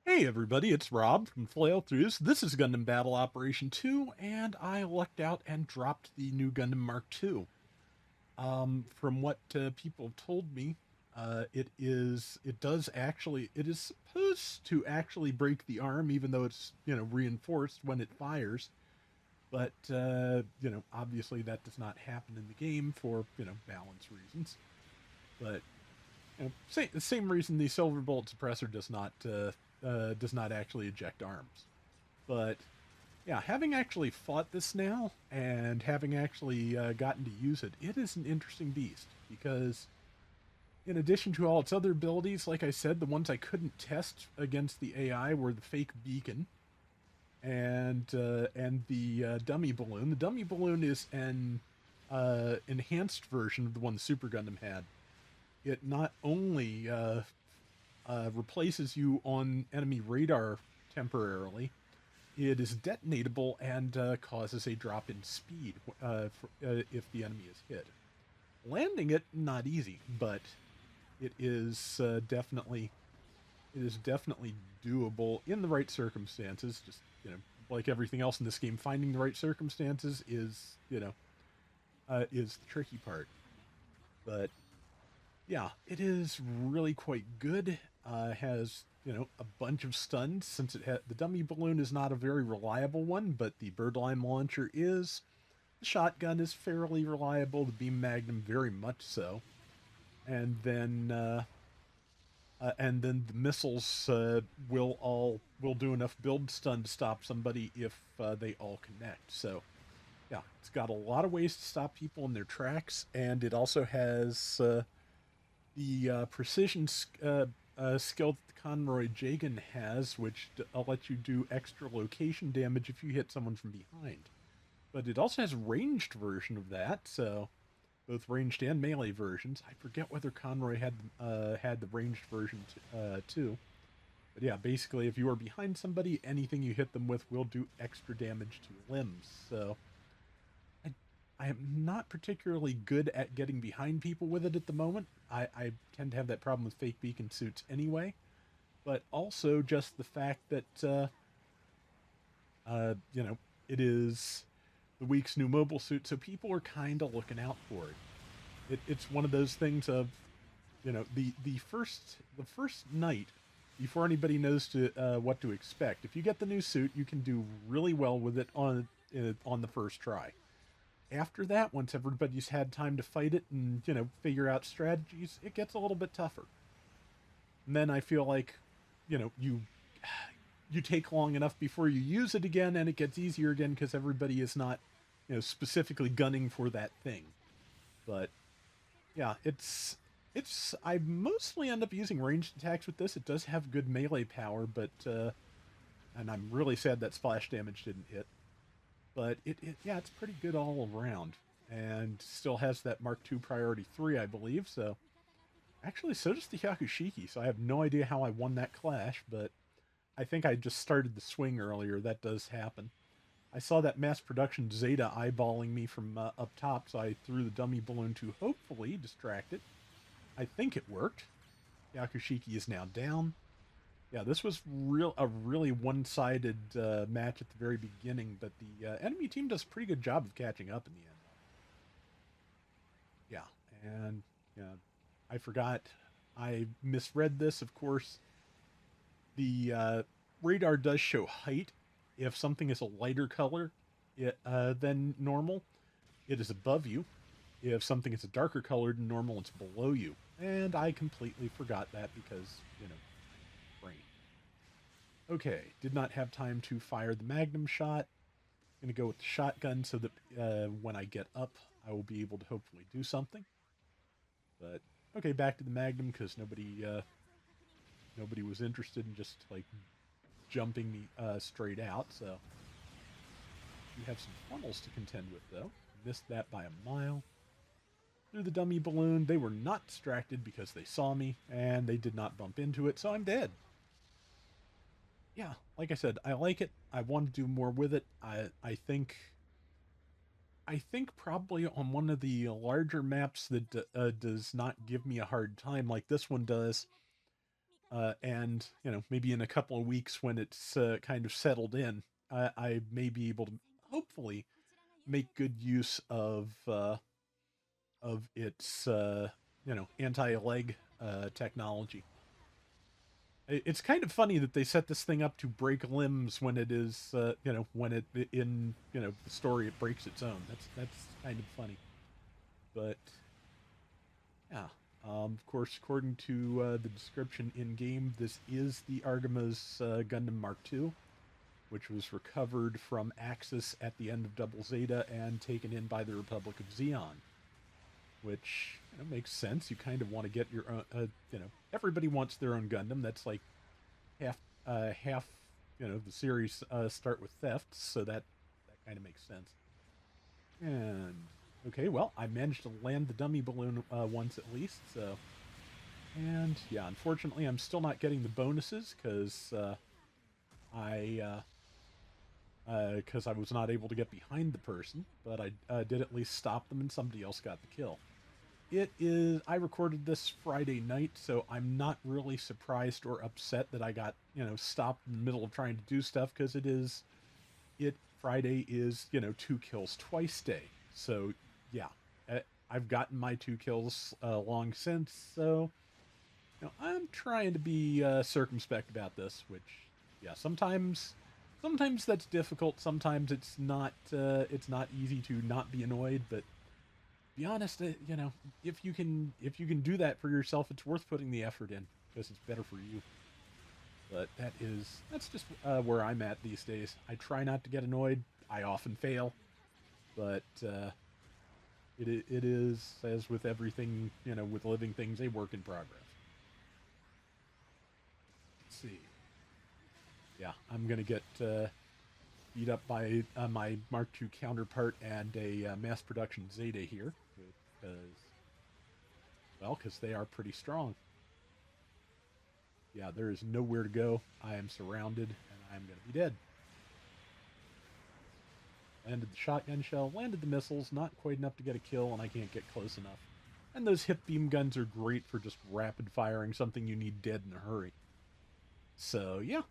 Hey everybody, it's Rob from Flailthroughs. This is Gundam Battle Operation 2, and I lucked out and dropped the new Gundam Mark II. From what people told me, it is supposed to actually break the arm, even though it's, reinforced when it fires. But, obviously that does not happen in the game for, balance reasons. But the same reason the silver bolt suppressor does not actually eject arms. But yeah, having actually fought this now and having actually gotten to use it, it is an interesting beast because in addition to all its other abilities, like I said, the ones I couldn't test against the AI were the fake beacon and the dummy balloon. The dummy balloon is an enhanced version of the one the Super Gundam had. It not only replaces you on enemy radar temporarily, it is detonatable and causes a drop in speed if the enemy is hit. Landing it not easy, but it is definitely doable in the right circumstances. Just like everything else in this game, finding the right circumstances is the tricky part. But yeah, it is really quite good. Has a bunch of stuns since the dummy balloon is not a very reliable one, but the birdlime launcher is. The shotgun is fairly reliable. The beam magnum very much so, and then the missiles will do enough build stun to stop somebody if they all connect. So yeah, it's got a lot of ways to stop people in their tracks, and it also has the precision skill that Conroy Jagan has, which lets you do extra location damage if you hit someone from behind. But it also has a ranged version of that, so both ranged and melee versions. I forget whether Conroy had the ranged version too. But yeah, basically, if you are behind somebody, anything you hit them with will do extra damage to limbs. So I, I am not particularly good at getting behind people with it at the moment. I tend to have that problem with fake beacon suits anyway. But also just the fact that uh, you know it is the week's new mobile suit, so people are kind of looking out for it. It's one of those things of the first night before anybody knows to what to expect. If you get the new suit, you can do really well with it on the first try. After that, once everybody's had time to fight it and figure out strategies, it gets a little bit tougher. And then I feel like you take long enough before you use it again, and it gets easier again because everybody is not specifically gunning for that thing. But yeah, it's I mostly end up using ranged attacks with this. It does have good melee power, but and I'm really sad that splash damage didn't hit. But yeah, it's pretty good all around, and still has that Mark II Priority 3, I believe. So actually, so does the Yakushiki. So I have no idea how I won that clash, but I think I just started the swing earlier. That does happen. I saw that mass production Zeta eyeballing me from up top, so I threw the dummy balloon to hopefully distract it. I think it worked. Yakushiki is now down. Yeah, this was a really one-sided match at the very beginning, but the enemy team does a pretty good job of catching up in the end. Yeah, and yeah, I forgot. I misread this. Of course, the radar does show height. If something is a lighter color than normal, it is above you. If something is a darker color than normal, it's below you. And I completely forgot that because, brain. Okay, did not have time to fire the magnum shot. Gonna go with the shotgun so that when I get up, I will be able to hopefully do something. But okay, back to the magnum because nobody was interested in just like jumping me straight out. So we have some funnels to contend with though. Missed that by a mile. Through the dummy balloon, they were not distracted because they saw me and they did not bump into it, so I'm dead. Yeah, like I said, I like it. I want to do more with it. I think probably on one of the larger maps that does not give me a hard time like this one does. And maybe in a couple of weeks when it's kind of settled in, I may be able to hopefully make good use of its anti-leg technology. It's kind of funny that they set this thing up to break limbs when it is when it in the story it breaks its own. That's kind of funny, but yeah. Of course, according to the description in game, this is the Argama's Gundam Mark II, which was recovered from Axis at the end of Double Zeta and taken in by the Republic of Xeon, which makes sense. You kind of want to get your own. Everybody wants their own Gundam. That's like half. The series start with thefts, so that kind of makes sense. And okay, well, I managed to land the dummy balloon once at least. So, and yeah, unfortunately, I'm still not getting the bonuses I because I was not able to get behind the person, but I did at least stop them, and somebody else got the kill. It is. I recorded this Friday night, so I'm not really surprised or upset that I got stopped in the middle of trying to do stuff because it is. It Friday is 2 kills twice day, so yeah, I've gotten my 2 kills long since. So I'm trying to be circumspect about this, which yeah, sometimes that's difficult. Sometimes it's not easy to not be annoyed, but be honest, if you can do that for yourself, it's worth putting the effort in because it's better for you. But that's just where I'm at these days. I try not to get annoyed. I often fail, but it is, as with everything, with living things, a work in progress. Let's see. Yeah, I'm gonna get beat up by my Mark II counterpart and a mass production Zeta here because they are pretty strong. Yeah, there is nowhere to go. I am surrounded, and I'm going to be dead. Landed the shotgun shell, landed the missiles, not quite enough to get a kill, and I can't get close enough. And those hip beam guns are great for just rapid firing something you need dead in a hurry. So, yeah.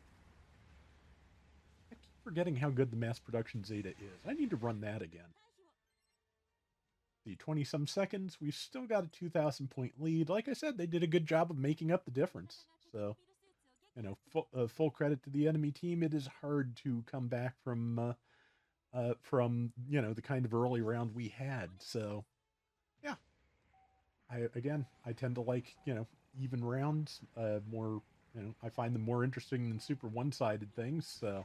I keep forgetting how good the mass production Zeta is. I need to run that again. The 20-some seconds, we've still got a 2,000 point lead. Like I said, they did a good job of making up the difference. So, full credit to the enemy team. It is hard to come back from the kind of early round we had. So, yeah, I tend to like even rounds more. I find them more interesting than super one-sided things. So,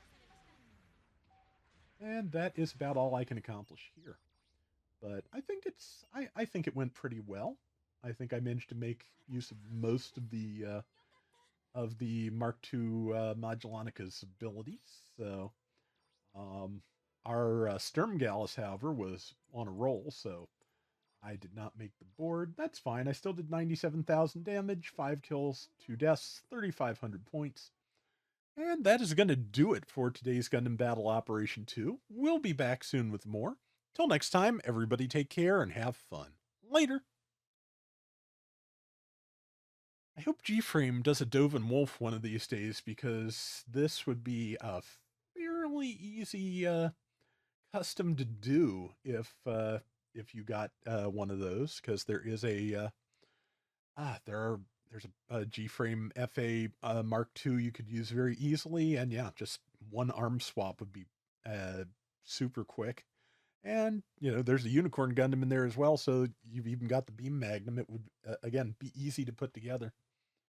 and that is about all I can accomplish here. But I think I think it went pretty well. I think I managed to make use of most of the Mark II Magallanica's abilities. So our Sturmgallus, however, was on a roll, so I did not make the board. That's fine. I still did 97,000 damage, 5 kills, 2 deaths, 3,500 points. And that is going to do it for today's Gundam Battle Operation 2. We'll be back soon with more. Till next time, everybody take care and have fun. Later. I hope G-Frame does a Dove and Wolf one of these days because this would be a fairly easy custom to do if you got one of those because there is there's a G-frame FA Mark II you could use very easily, and yeah, just one arm swap would be super quick. And there's a Unicorn Gundam in there as well, so you've even got the Beam Magnum. It would again be easy to put together.